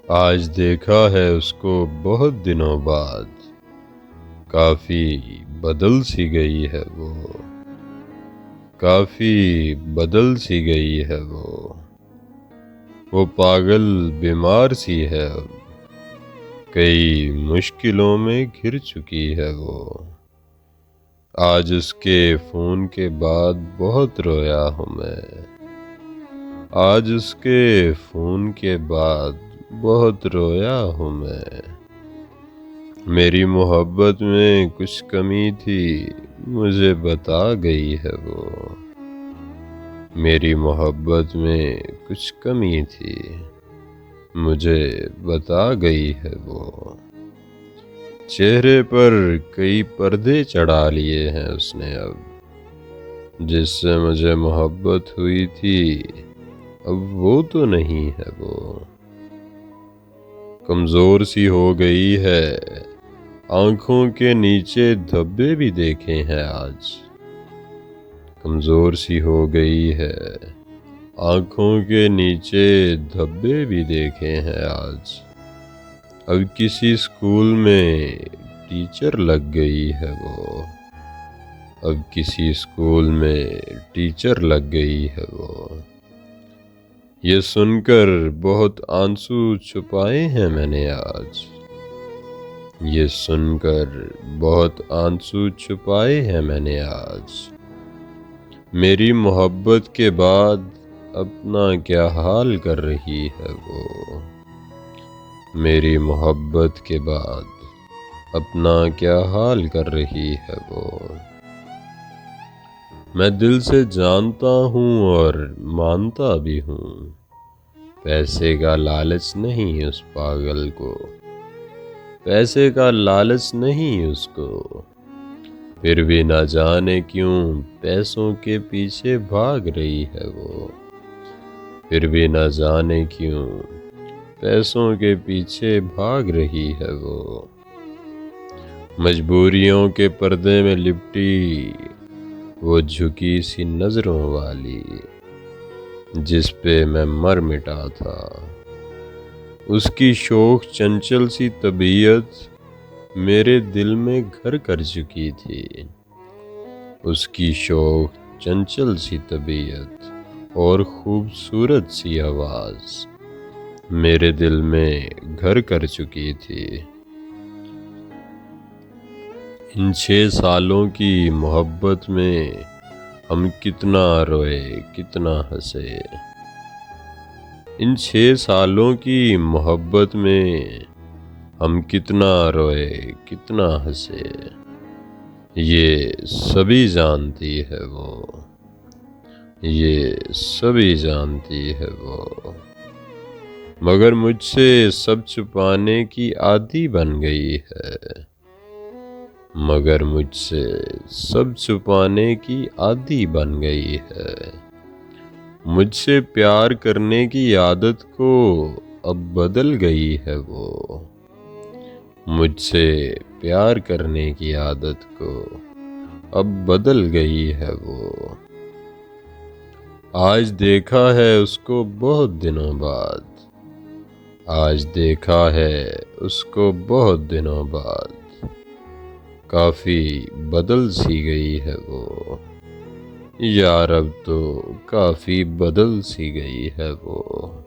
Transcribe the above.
आज देखा है उसको बहुत दिनों बाद। काफी बदल सी गई है वो। काफी बदल सी गई है वो पागल बीमार सी है अब। कई मुश्किलों में घिर चुकी है वो। आज उसके फोन के बाद बहुत रोया हूँ मैं। आज उसके फोन के बाद बहुत रोया हूँ मैं। मेरी मोहब्बत में कुछ कमी थी, मुझे बता गई है वो। मेरी मोहब्बत में कुछ कमी थी, मुझे बता गई है वो। चेहरे पर कई पर्दे चढ़ा लिए हैं उसने अब। जिससे मुझे मोहब्बत हुई थी, अब वो तो नहीं है वो। कमजोर सी हो गई है, आंखों के नीचे धब्बे भी देखे हैं आज। कमजोर सी हो गई है, आंखों के नीचे धब्बे भी देखे हैं आज। अब किसी स्कूल में टीचर लग गई है वो। अब किसी स्कूल में टीचर लग गई है वो। ये सुनकर बहुत आंसू छुपाए हैं मैंने आज। ये सुनकर बहुत आंसू छुपाए हैं मैंने आज। मेरी मोहब्बत के बाद अपना क्या हाल कर रही है वो। मेरी मोहब्बत के बाद अपना क्या हाल कर रही है वो। मैं दिल से जानता हूँ और मानता भी हूँ, पैसे का लालच नहीं उस पागल को। पैसे का लालच नहीं उसको। फिर भी ना जाने क्यों पैसों के पीछे भाग रही है वो। फिर भी ना जाने क्यों पैसों के पीछे भाग रही है वो। मजबूरियों के पर्दे में लिपटी वो झुकी सी नजरों वाली, जिस पे मैं मर मिटा था। उसकी शोख चंचल सी तबीयत मेरे दिल में घर कर चुकी थी। उसकी शोख चंचल सी तबीयत और खूबसूरत सी आवाज मेरे दिल में घर कर चुकी थी। इन 6 सालों की मोहब्बत में हम कितना रोए, कितना हंसे। इन 6 सालों की मोहब्बत में हम कितना रोए, कितना हंसे। ये सभी जानती है वो। ये सभी जानती है वो। मगर मुझसे सब छुपाने की आदी बन गई है। मगर मुझसे सब छुपाने की आदी बन गई है। मुझसे प्यार करने की आदत को अब बदल गई है वो। मुझसे प्यार करने की आदत को अब बदल गई है वो। आज देखा है उसको बहुत दिनों बाद। आज देखा है उसको बहुत दिनों बाद। काफी बदल सी गई है वो। यार अब तो काफी बदल सी गई है वो।